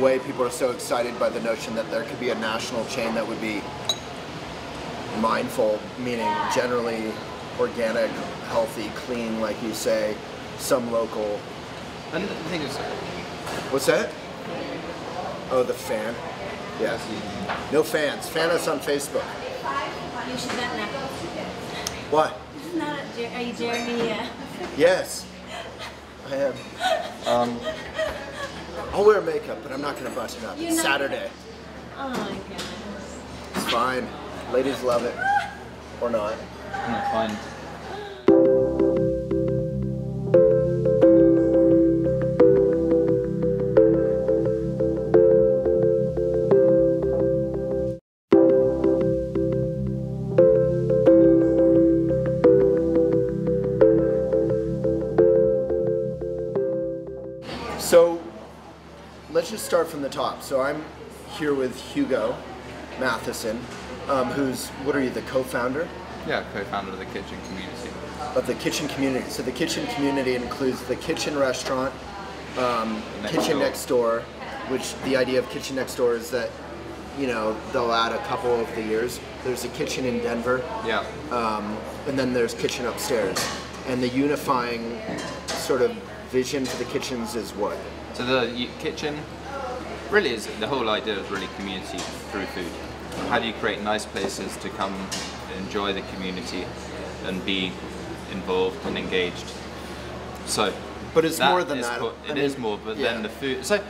way people are so excited by the notion that there could be a national chain that would be mindful, meaning generally organic, healthy, clean, like you say, some local. And the thing is, what's that? Oh, the fan. Yeah. No fans. Fan us on Facebook. You should not know. What? This is not a, are you Jeremy? Yes. I am. I'll wear makeup, but I'm not going to button up. It's Saturday. Oh my goodness. It's fine. Ladies love it. Or not. Not fine. So let's just start from the top. So I'm here with Hugo Matheson, who's, what are you, the co-founder? Yeah, co-founder of the kitchen community. Of the kitchen community. So the kitchen community includes the kitchen restaurant, kitchen next door, which the idea of kitchen next door is that, you know, they'll add a couple over the years. There's a kitchen in Denver. Yeah. And then there's kitchen upstairs. And the unifying sort of vision for the kitchens is what? So the kitchen really is, the whole idea is really community through food. How do you create nice places to come enjoy the community and be involved and engaged? So, but it's more than that. It is more, but then the food. So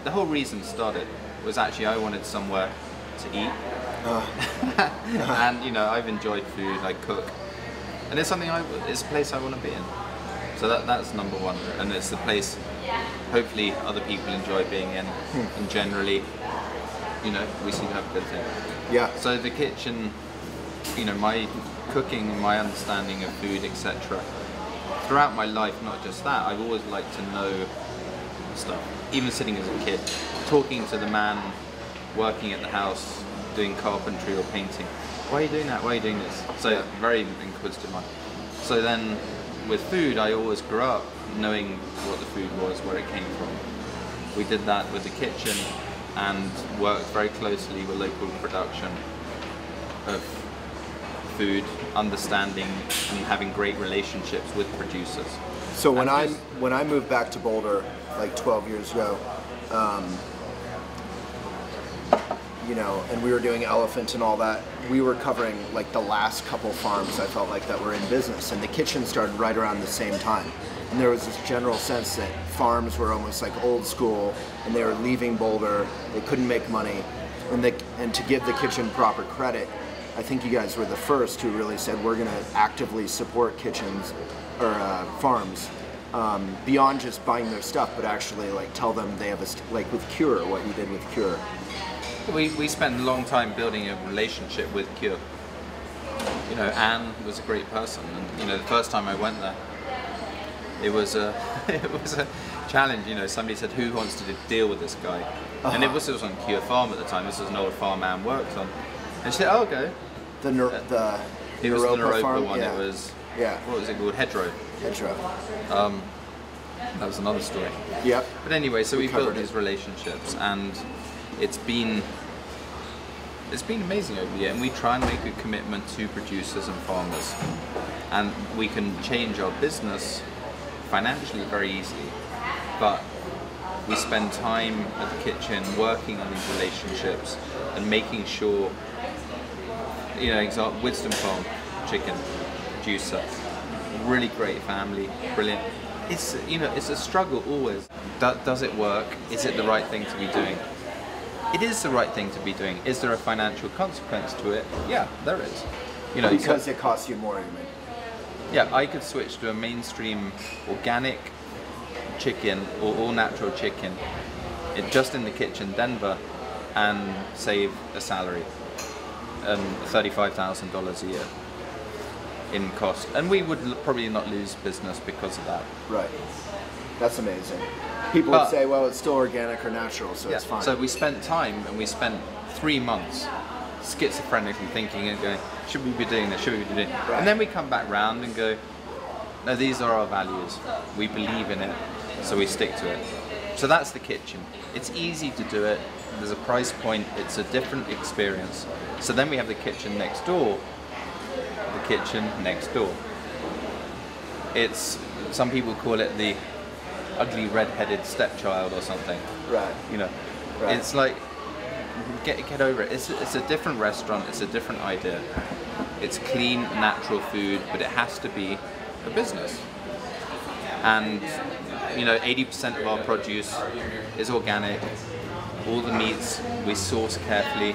the whole reason started was actually I wanted somewhere to eat, and you know I've enjoyed food. I cook, and it's something it's a place I want to be in. So that's number one, and it's the place hopefully other people enjoy being in, and generally, you know, we seem to have a good thing. Yeah. So the kitchen, you know, my cooking and my understanding of food, etc. Throughout my life, not just that, I've always liked to know stuff. Even sitting as a kid, talking to the man working at the house, doing carpentry or painting. Why are you doing that? Why are you doing this? So very inquisitive mind. So then, with food, I always grew up knowing what the food was, where it came from. We did that with the kitchen and worked very closely with local production of food, understanding and having great relationships with producers. So when I moved back to Boulder like 12 years ago, you know, and we were doing elephant and all that, we were covering like the last couple farms I felt like that were in business, and the kitchen started right around the same time. And there was this general sense that farms were almost like old school and they were leaving Boulder, they couldn't make money. And to give the kitchen proper credit, I think you guys were the first who really said we're gonna actively support kitchens or farms beyond just buying their stuff, but actually like tell them they have like with Cure, what you did with Cure. We spent a long time building a relationship with Cure. You know, Anne was a great person, and you know, the first time I went there, it was a challenge. You know, somebody said, "Who wants to deal with this guy?" And it was on Cure Farm at the time. This was an old farm Anne worked on, and she said, "Oh, okay." It was the Naropa one. Yeah. It was what was it called? Hedgerow. That was another story. Yep. But anyway, so we built these relationships, and it's been amazing over the year, and we try and make a commitment to producers and farmers, and we can change our business financially very easily, but we spend time at the kitchen working on these relationships and making sure, you know, example, Wisdom Farm chicken juicer, really great family, brilliant. It's, you know, it's a struggle always. Does it work? Is it the right thing to be doing? It is the right thing to be doing. Is there a financial consequence to it? Yeah, there is. You know, because it costs you more, you mean? Yeah, I could switch to a mainstream organic chicken or all natural chicken just in the kitchen, Denver, and save a salary, $35,000 a year in cost. And we would probably not lose business because of that. Right. That's amazing. People would say, well, it's still organic or natural, so it's fine. So we spent time, and we spent 3 months schizophrenically thinking and going, should we be doing this, should we be doing it? Right. And then we come back round and go, no, these are our values. We believe in it, so we stick to it. So that's the kitchen. It's easy to do it. There's a price point. It's a different experience. So then we have the kitchen next door. The kitchen next door. It's, some people call it the ugly red-headed stepchild or something. Right. You know, Right. it's like, get over it. It's a different restaurant. It's a different idea. It's clean, natural food, but it has to be a business. And you know, 80% of our produce is organic. All the meats we source carefully.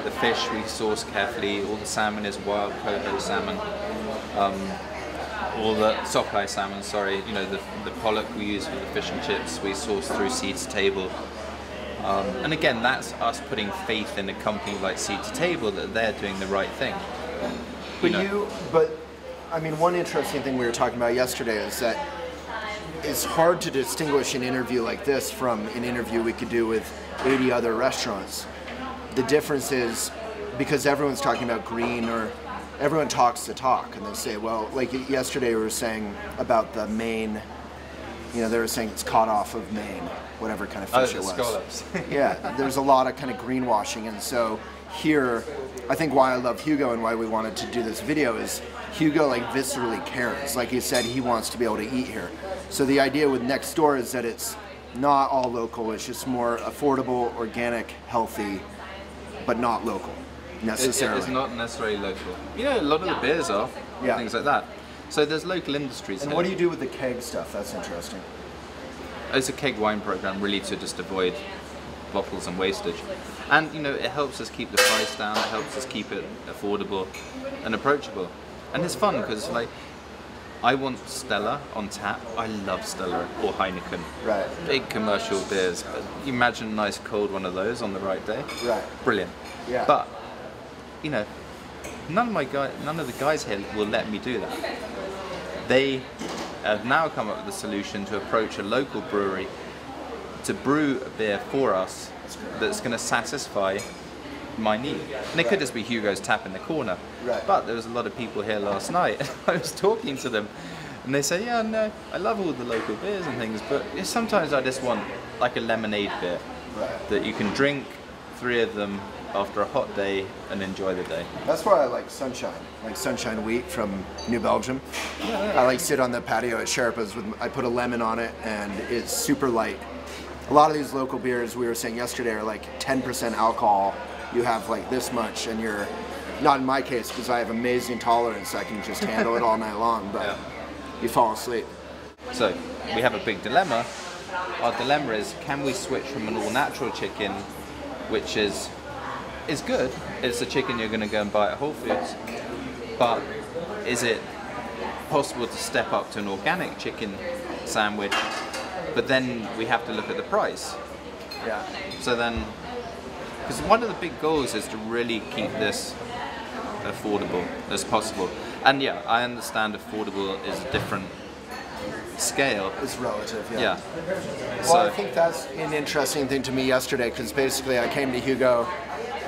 The fish we source carefully. All the salmon is wild coho salmon. All the sockeye salmon, sorry, you know, the pollock we use for the fish and chips, we source through Seed to Table. And again, that's us putting faith in a company like Seed to Table that they're doing the right thing. But I mean, one interesting thing we were talking about yesterday is that it's hard to distinguish an interview like this from an interview we could do with 80 other restaurants. The difference is because everyone's talking about green, or everyone talks the talk, and they say, well, like yesterday we were saying about the Maine, you know, they were saying it's caught off of Maine, whatever kind of fish it was. Scallops. Yeah, there's a lot of kind of greenwashing, and so here, I think why I love Hugo and why we wanted to do this video is Hugo like viscerally cares. Like he said, he wants to be able to eat here. So the idea with next door is that it's not all local, it's just more affordable, organic, healthy, but not local necessarily. It's not necessarily local. You know, a lot of the beers are, things like that. So there's local industries And here. what do you do with the keg stuff? That's interesting. It's a keg wine program, really, to just avoid bottles and wastage. And you know, it helps us keep the price down, it helps us keep it affordable and approachable. And it's fun because like, I want Stella on tap. I love Stella or Heineken. Right. Big commercial beers. But you imagine a nice cold one of those on the right day. Right. Brilliant. Yeah. But you know, none of the guys here will let me do that. They have now come up with a solution to approach a local brewery to brew a beer for us that's going to satisfy my need. And it could just be Hugo's tap in the corner. Right. But there was a lot of people here last night, and I was talking to them, and they say, yeah, no, I love all the local beers and things, but sometimes I just want like a lemonade beer that you can drink 3 of them after a hot day and enjoy the day. That's why I like Sunshine Wheat from New Belgium. I like sit on the patio at Sherpa's I put a lemon on it and it's super light. A lot of these local beers we were saying yesterday are like 10% alcohol. You have like this much, and you're, not in my case because I have amazing tolerance, I can just handle it all night long, but you fall asleep. So we have a big dilemma. Our dilemma is, can we switch from an all-natural chicken, which is good, it's the chicken you're going to go and buy at Whole Foods, but is it possible to step up to an organic chicken sandwich, but then we have to look at the price. Yeah. So then, because one of the big goals is to really keep this affordable as possible. And yeah, I understand affordable is a different scale. It's relative, Yeah. Well, So I think that's an interesting thing to me yesterday, because basically I came to Hugo,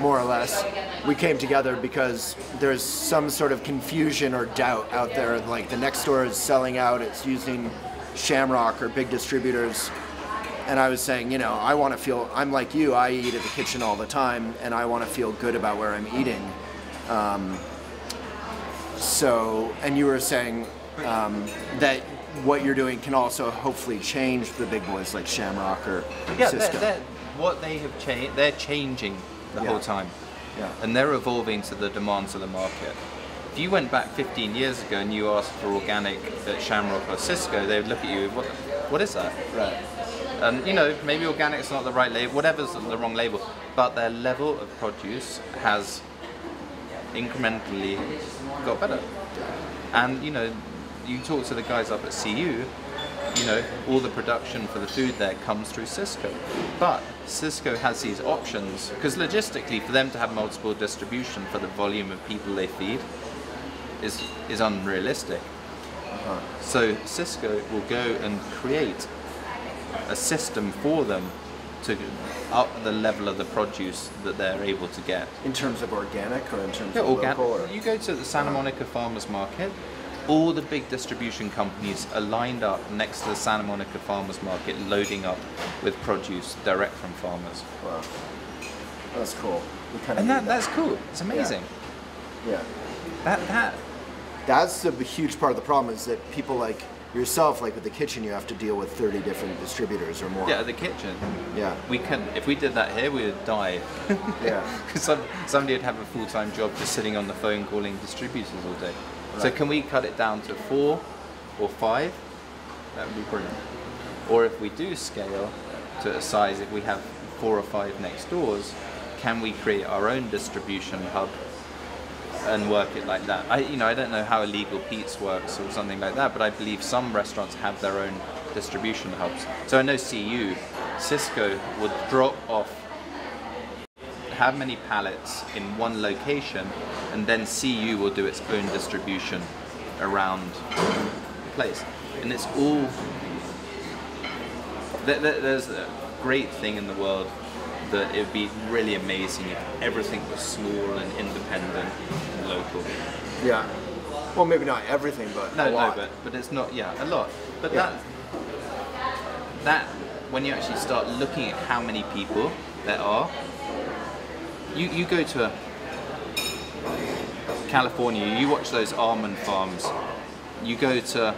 more or less. We came together because there's some sort of confusion or doubt out there. Like the next door is selling out, it's using Shamrock or big distributors. And I was saying, you know, I want to feel, I'm like you, I eat at the kitchen all the time, and I want to feel good about where I'm eating. And you were saying that what you're doing can also hopefully change the big boys like Shamrock or Cisco. What they have changed, they're changing the whole time. Yeah. And they're evolving to the demands of the market. If you went back 15 years ago and you asked for organic at Shamrock or Cisco, they would look at you, what is that? Right. And you know, maybe organic's not the right label, whatever's the wrong label, but their level of produce has incrementally got better. And you know, you talk to the guys up at CU, you know, all the production for the food there comes through Cisco. But Cisco has these options, because logistically for them to have multiple distribution for the volume of people they feed is unrealistic. So Cisco will go and create a system for them to up the level of the produce that they're able to get. In terms of organic or in terms of Organic. local? Or? You go to the Santa Monica Farmers Market, all the big distribution companies are lined up next to the Santa Monica Farmers Market, loading up with produce direct from farmers. Wow. That's cool. That's cool. It's amazing. Yeah. That's a huge part of the problem, is that people like yourself, like with the kitchen, you have to deal with 30 different distributors or more. Yeah, the kitchen. Yeah. If we did that here, we would die. Yeah. Because somebody would have a full-time job just sitting on the phone calling distributors all day. Right. So can we cut it down to 4 or 5? That would be brilliant. Or if we do scale to a size, if we have 4 or 5 next doors, can we create our own distribution hub and work it like that? I don't know how Illegal Pete's works or something like that, but I believe some restaurants have their own distribution hubs. So I know Cisco would drop off how many pallets in one location, and then CU will do its own distribution around the place. And it's all, there's a great thing in the world that it would be really amazing if everything was small and independent and local. Yeah. Well, maybe not everything, but a lot. But it's not, a lot. But yeah. that when you actually start looking at how many people there are, you go to California, you watch those almond farms, you go to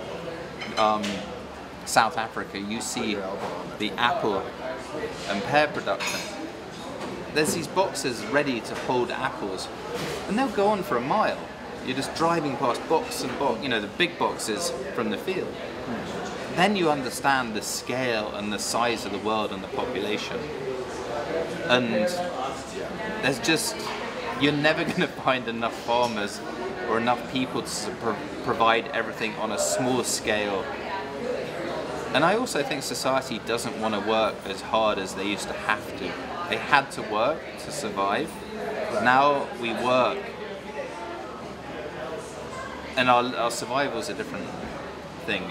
South Africa, you see the apple and pear production. There's these boxes ready to hold apples, and they'll go on for a mile. You're just driving past box and box, the big boxes from the field. Then you understand the scale and the size of the world and the population. And there's just, you're never going to find enough farmers or enough people to provide everything on a small scale. And I also think society doesn't want to work as hard as they used to have to. They had to work to survive. Now we work, and our survival is a different thing.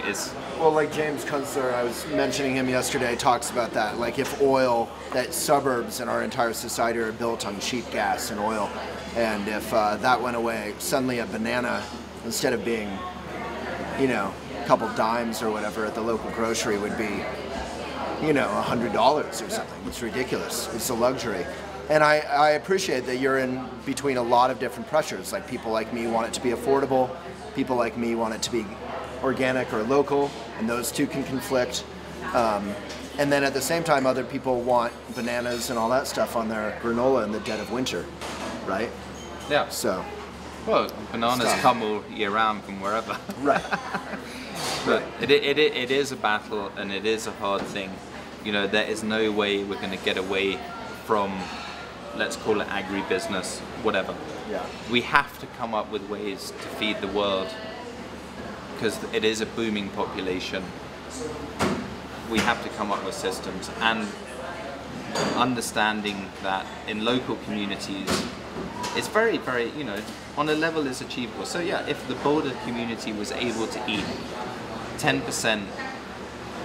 Well, like James Kunstler, I was mentioning him yesterday, talks about that. Like if that suburbs in our entire society are built on cheap gas and oil, and if that went away, suddenly a banana, instead of being, a couple dimes or whatever at the local grocery, would be, $100 or something. It's ridiculous. It's a luxury. And I appreciate that you're in between a lot of different pressures. Like people like me want it to be affordable. People like me want it to be organic or local, and those two can conflict. And then at the same time, other people want bananas and all that stuff on their granola in the dead of winter, right? Yeah. So. Well, bananas come all year round from wherever. Right. But it is a battle, and it is a hard thing. There is no way we're going to get away from, let's call it agribusiness, whatever. Yeah. We have to come up with ways to feed the world, because it is a booming population. We have to come up with systems, and understanding that in local communities, it's very, very, on a level is achievable. So yeah, if the Boulder community was able to eat 10%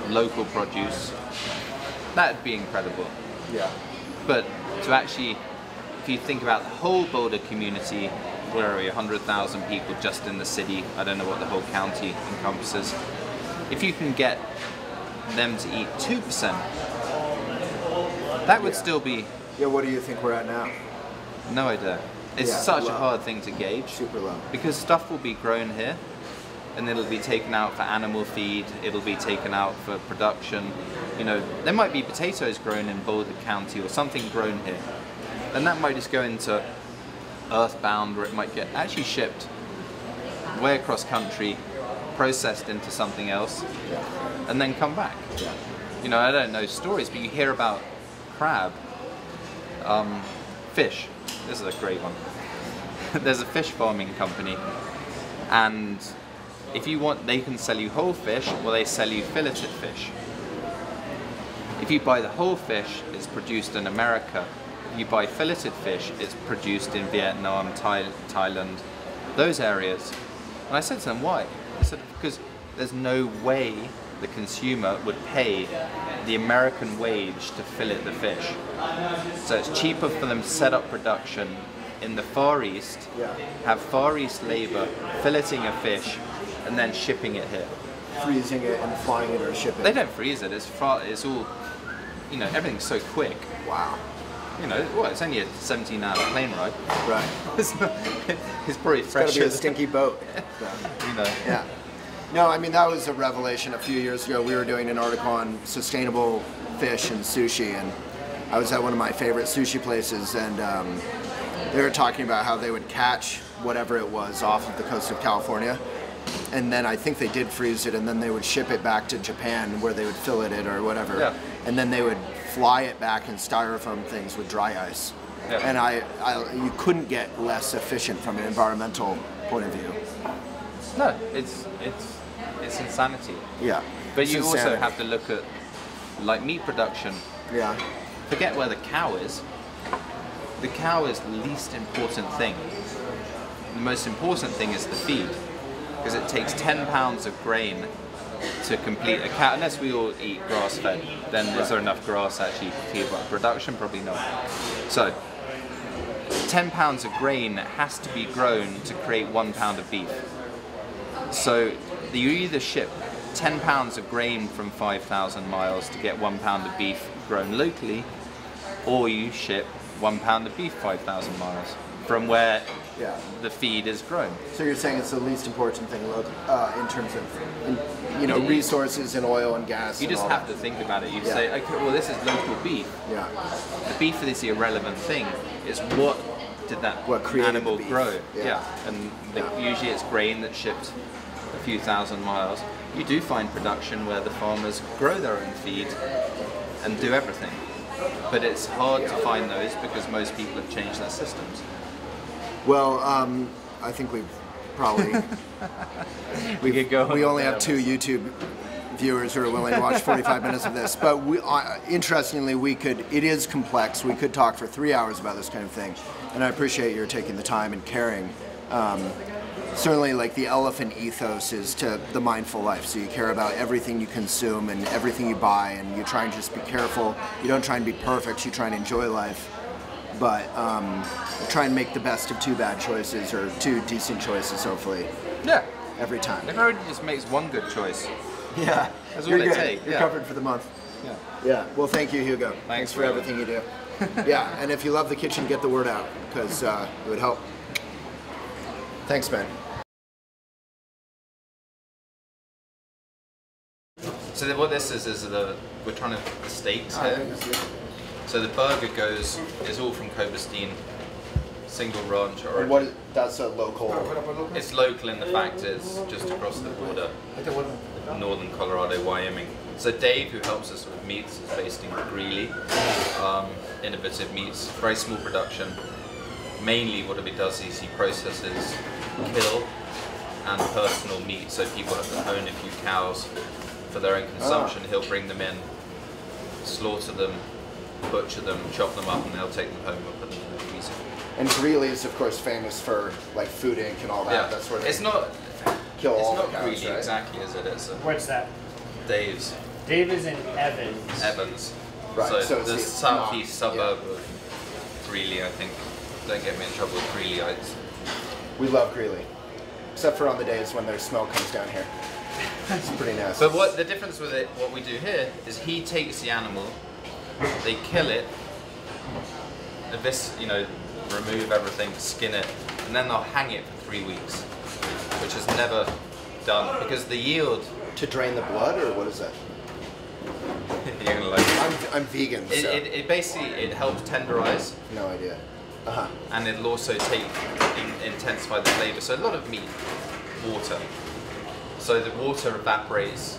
local produce, that'd be incredible. Yeah. But to actually, if you think about the whole Boulder community, where are we, 100,000 people just in the city, I don't know what the whole county encompasses. If you can get them to eat 2%, that would still be... Yeah, what do you think we're at now? No idea. It's such a hard thing to gauge. Super low. Because stuff will be grown here, and it'll be taken out for animal feed, it'll be taken out for production. There might be potatoes grown in Boulder County or something grown here. And that might just go into earthbound, or it might get actually shipped way across country, processed into something else, and then come back. Yeah. I don't know stories, but you hear about crab, fish. This is a great one. There's a fish farming company, and if you want, they can sell you whole fish, or they sell you filleted fish. If you buy the whole fish, it's produced in America. If you buy filleted fish, it's produced in Vietnam, Thailand, those areas. And I said to them, why? I said, because there's no way the consumer would pay the American wage to fillet the fish. So it's cheaper for them to set up production in the Far East, have Far East labor filleting a fish, and then shipping it here. Freezing it and flying it or shipping. They don't freeze it. It's all, you know, everything's so quick. Wow. You know, well, it's only a 17-hour plane ride. Right. It's probably It's got to fresher. be a stinky boat. You know. Yeah. No, I mean, that was a revelation a few years ago. We were doing an article on sustainable fish and sushi, and I was at one of my favorite sushi places, and they were talking about how they would catch whatever it was off of the coast of California, and then I think they did freeze it, and then they would ship it back to Japan where they would fillet it or whatever, Yeah. and then they would fly it back in styrofoam things with dry ice. Yeah. And you couldn't get less efficient from an environmental point of view. No, it's insanity. Yeah. But It's you also insanity. have to look at, like, meat production. Yeah. Forget where the cow is. The cow is the least important thing. The most important thing is the feed, because it takes 10 pounds of grain to complete a cow. Unless we all eat grass-fed, then is there enough grass actually to feed production? Probably not. So, 10 pounds of grain has to be grown to create 1 pound of beef. So you either ship 10 pounds of grain from 5,000 miles to get 1 pound of beef grown locally, or you ship 1 pound of beef 5,000 miles from where Yeah. the feed is grown. So you're saying it's the least important thing in terms of, resources and oil and gas. You and just all have that. to think about it. You Yeah. say, okay, well, this is local beef. Yeah. The beef is the irrelevant thing. It's what did that What created animal the beef. grow? Yeah. And Yeah. usually it's grain that's shipped a few thousand miles. You do find production where the farmers grow their own feed and do everything. But it's hard to find those because most people have changed their systems. Well, I think we've probably could go on we only with have that. 2 YouTube viewers who are willing to watch 45 minutes of this. But interestingly, it is complex. We could talk for 3 hours about this kind of thing. And I appreciate your taking the time and caring. Certainly, like, the elephant ethos is to the mindful life. So you care about everything you consume and everything you buy, and you try and just be careful. You don't try and be perfect. You try and enjoy life. But try and make the best of 2 bad choices or 2 decent choices, hopefully, Yeah. every time. If everybody just makes one good choice. Yeah, That's all you're they good. take, You're yeah. covered for the month. Yeah. Yeah. Well, thank you, Hugo. Thanks for Waylon. everything you do. Yeah, and if you love the kitchen, get the word out, because it would help. Thanks, man. So what this is we're trying to the steaks here. So the burger is all from Cobestein, single ranch origin. What? That's a local. It's local in the fact it's just across the border, northern Colorado, Wyoming. So Dave, who helps us with meats, is based in Greeley. Innovative meats, very small production. Mainly what he does is he processes kill and personal meat. So people have to own a few cows for their own consumption. He'll bring them in, slaughter them, butcher them, chop them up, and they'll take them home and put them in the freezer. And Greeley is, of course, famous for like Food Inc. and all that. Yeah, That's where they it's not kill all the cows, Greeley right? exactly, is it? It's What's that? Dave's Dave is in Evans. Evans. Right, so So it's the the- southeast yeah. suburb of Greeley, I think. Don't get me in trouble with Greeleyites. We love Greeley, except for on the days when their smell comes down here. It's pretty nasty. But what the difference with it, what we do here, is he takes the animal, they kill it, remove everything, skin it, and then they'll hang it for 3 weeks, which is never done because the yield. To drain the blood, or what is that? You're gonna like it. I'm vegan, so It basically helps tenderize, no idea. and it'll also intensify the flavor. So a lot of meat, water. So the water evaporates.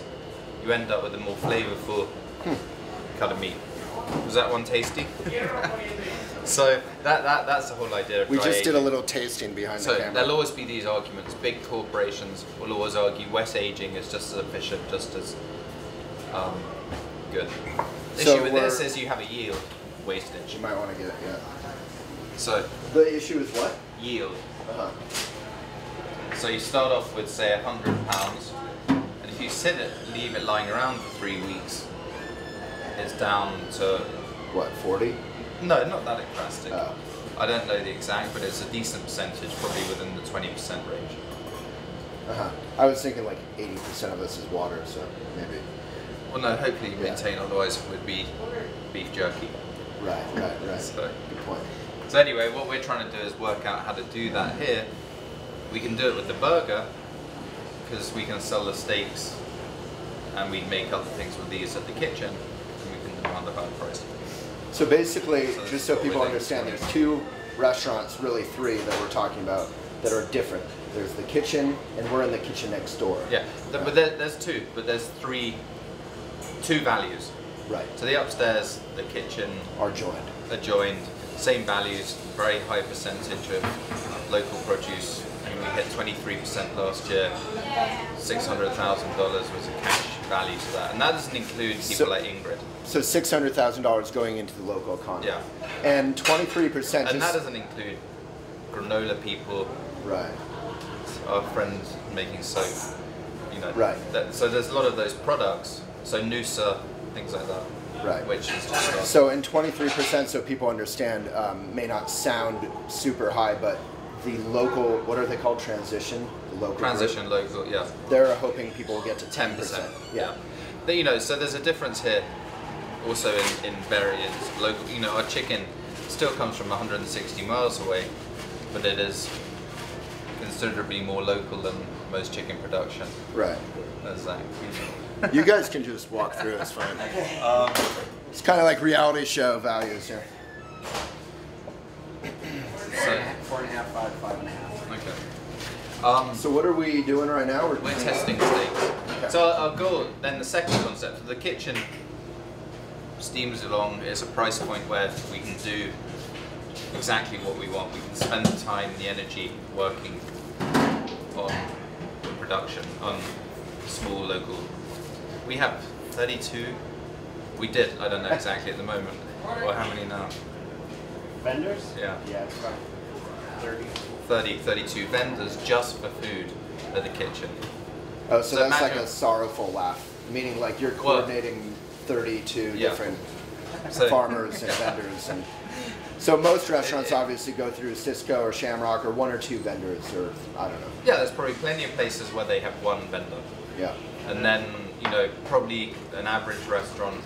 You end up with a more flavorful cut of meat. Was that one tasty? So that's the whole idea of We dry just did a aging. little tasting behind So the camera. there'll always be these arguments. Big corporations will always argue wet aging is just as efficient, just as good. The So issue with this we're- is you have a yield wastage. You might want to get it, yeah. So The issue is what? yield. Uh-huh. So you start off with say 100 pounds, and if you leave it lying around for 3 weeks, it's down to What, 40? no, not that drastic. Oh. I don't know the exact, but it's a decent percentage, probably within the 20% range. I was thinking like 80% of this is water, so maybe. Well, no, hopefully you maintain, otherwise it would be beef jerky. Right. So, good point. so anyway, what we're trying to do is work out how to do that here. We can do it with the burger, because we can sell the steaks, and we make other things with these at the kitchen, and we can demand a higher price. So basically, So just so what people we're understand, doing. there's 2 restaurants, really 3 that we're talking about, that are different. There's the kitchen, and we're in the kitchen next door. Yeah, but there's 2, but there's 2 values. Right. So the upstairs, the kitchen, Are joined. adjoined, same values, very high percentage of local produce. I mean, we hit 23% last year. $600,000 was a cash value to that, and that doesn't include people like Ingrid. So $600,000 going into the local economy. Yeah. And 23%. And that doesn't include granola people, Right. our friends making soap, you know. Right. So there's a lot of those products. So Noosa, things like that. Right. Which is just So in 23%, so people understand, may not sound super high, but the local, what are they called? Transition? The local transition group? local, yeah. They're hoping people will get to 10%. 10%. Yeah. But, you know, so there's a difference here also in various local, you know, our chicken still comes from 160 miles away, but it is considerably more local than most chicken production. Right. As that. You guys can just walk through, it's fine. It's kind of like reality show values here. So, 4.5, 5, 5.5. okay. So what are we doing right now? We're testing steaks. So our goal, then the second concept, the kitchen steams along. It's a price point where we can do exactly what we want. We can spend the time, the energy working on production, on small local. We have 32. We did, I don't know exactly at the moment. Or how many now? Vendors? Yeah. Yeah, it's about 30. 32 vendors just for food at the kitchen. Oh, so that's like imagine- a sorrowful laugh, meaning like you're coordinating 32 Yeah. different So- farmers and vendors. And so most restaurants obviously go through Cisco or Shamrock or 1 or 2 vendors, or I don't know. Yeah, there's probably plenty of places where they have one vendor. Yeah. And then, you know, probably an average restaurant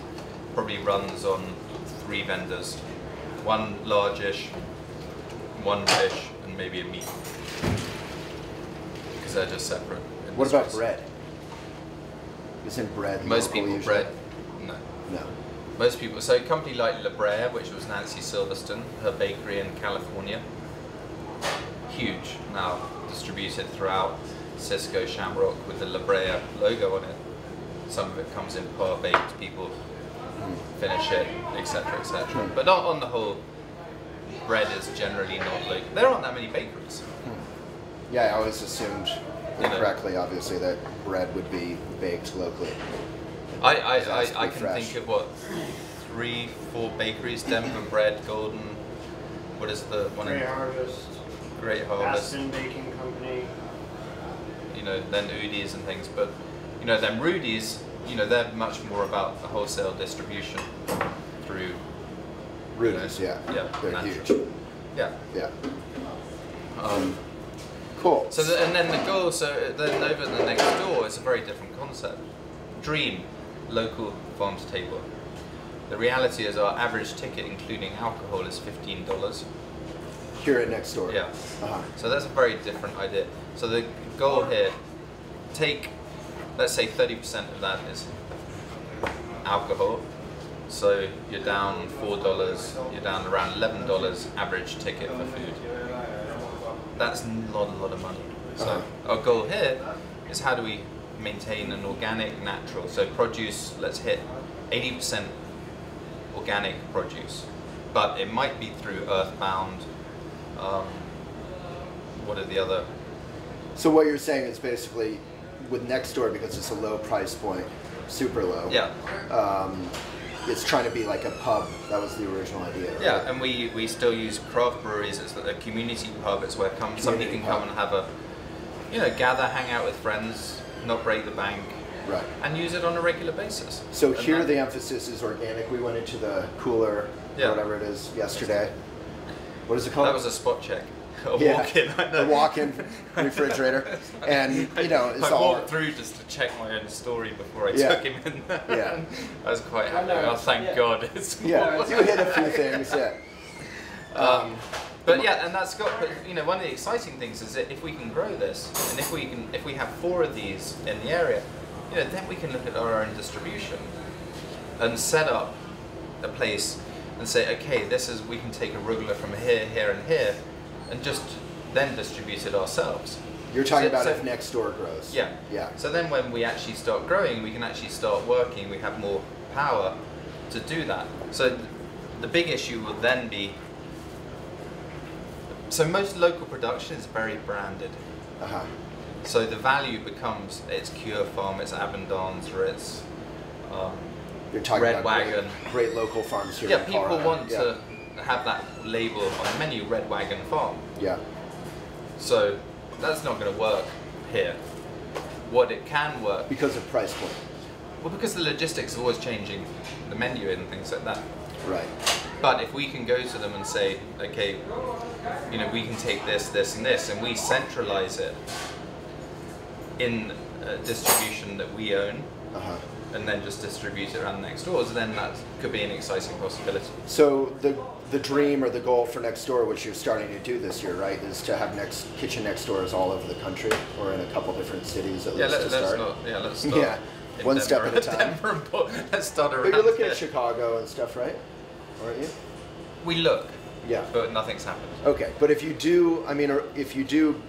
probably runs on 3 vendors. One largish, one fish, and maybe a meat. Because they're just separate. What about industries. bread? Isn't bread Most local people usually? bread. No. No. Most people, so a company like La Brea, which was Nancy Silverstone, her bakery in California, huge now, distributed throughout Cisco, Shamrock with the La Brea logo on it. Some of it comes in par baked, people finish it, etc., etc. But on the whole, bread is generally not local. There aren't that many bakeries. Yeah, I always assumed You know. incorrectly, obviously, that bread would be baked locally. I has to be can fresh. think of what 3, 4 bakeries: Denver Bread, Golden. What is the one? Great in Harvest, Great Harvest. Aston Baking Company. You know, then Udi's and things, but you know, then Rudy's, you know, they're much more about the wholesale distribution through Rudy's, yeah. Yeah, They're natural. huge. Yeah. Yeah. Cool. So and then the goal, so then over the next door, it's a very different concept. Dream, local farm to table. The reality is our average ticket, including alcohol, is $15. Here at next door. Yeah. Uh-huh. So that's a very different idea. So the goal here, take, let's say 30% of that is alcohol. So you're down $4, you're down around $11 average ticket for food. That's not a lot of money. So our goal here is how do we maintain an organic, natural, so produce, let's hit 80% organic produce. But it might be through earthbound, what are the other? So what you're saying is basically with next door, because it's a low price point, super low. Yeah. It's trying to be like a pub. That was the original idea. Right? Yeah, and we still use craft breweries. It's a community pub. It's where somebody can come and have a, you know, gather, hang out with friends, not break the bank, Right. and use it on a regular basis. So And here that- the emphasis is organic. We went into the cooler, Yeah. or whatever it is, yesterday. What is it called? That was a spot check. A Yeah, walk-in, I know. a walk-in refrigerator, and you know, it's I all. walked through just to check my own story before I Yeah. took him in there. Yeah. I was quite happy. no, Oh, thank yeah. God. It's Yeah, you hit a few things. Yeah. But yeah, and that's got. But you know, one of the exciting things is that if we can grow this, and if we have 4 of these in the area, you know, then we can look at our own distribution and set up a place and say, okay, we can take arugula from here, here, and here, and just then distribute it ourselves. You're talking about So- if next door grows. Yeah. Yeah. So then when we actually start growing, we can actually start working, we have more power to do that. So the big issue will then be, so most local production is very branded. Uh-huh. So the value becomes, it's Cure Farm, it's Abundance, or it's You're talking Red about Wagon. great local farms here Yeah, in people Colorado. want Yeah. to have that label on the menu, Red Wagon Farm. Yeah. So that's not going to work here. What it can work, Because of price point. well, because the logistics are always changing, the menu and things like that. Right. But if we can go to them and say, okay, you know, we can take this, this, and this, and we centralize it in a distribution that we own, Uh-huh. and then just distribute it around next doors, then that could be an exciting possibility. So the dream or the goal for next door, which you're starting to do this year, right, is to have kitchen next doors all over the country or in a couple different cities at Yeah, least to start. let's start. Yeah, in one step Denver- at a time. Denver and let's start around. But you're looking here. at Chicago and stuff, right? Aren't you? We look, Yeah. but nothing's happened. Okay, but if you do, I mean, or if you do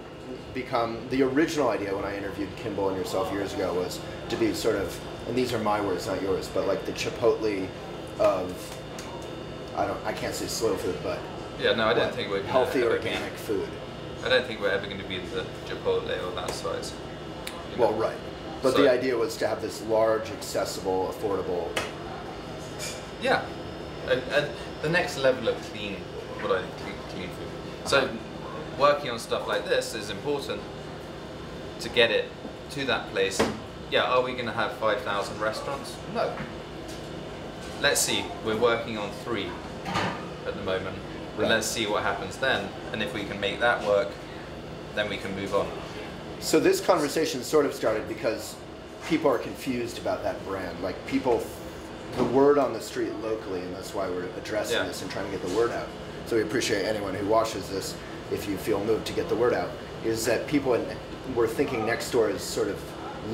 become, the original idea when I interviewed Kimball and yourself years ago was to be sort of, and these are my words, not yours, but like the Chipotle of, I can't say slow food, but Yeah, no, I don't think we're gonna healthy ever organic food. I don't think we're ever going to be the Chipotle or that size. You know? Well, right. But So- the idea was to have this large, accessible, affordable. Yeah, the next level of clean food. So working on stuff like this is important to get it to that place. Yeah, are we going to have 5,000 restaurants? No. Let's see, we're working on 3 at the moment. Right. And let's see what happens then. And if we can make that work, then we can move on. So this conversation sort of started because people are confused about that brand. Like the word on the street locally, and that's why we're addressing Yeah. this and trying to get the word out. So we appreciate anyone who watches this, if you feel moved to get the word out, is that people were thinking next door is sort of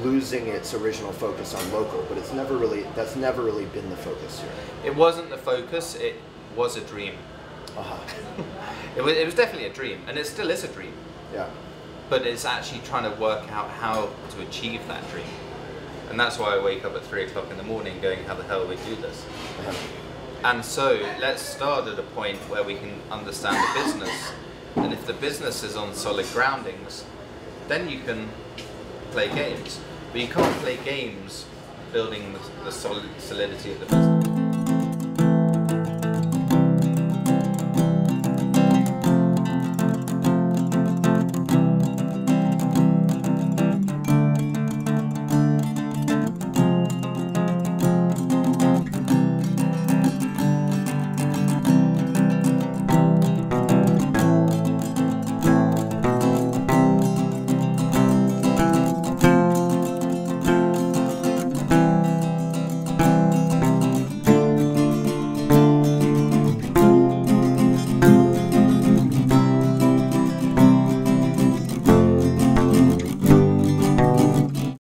losing its original focus on local, but that's never really been the focus here. It wasn't the focus, it was a dream. Uh-huh. It was definitely a dream, and it still is a dream. Yeah. But it's actually trying to work out how to achieve that dream. And that's why I wake up at 3 o'clock in the morning going, how the hell we do this? Uh-huh. And so let's start at a point where we can understand the business. And if the business is on solid groundings, then you can play games. But you can't play games building the solidity of the business.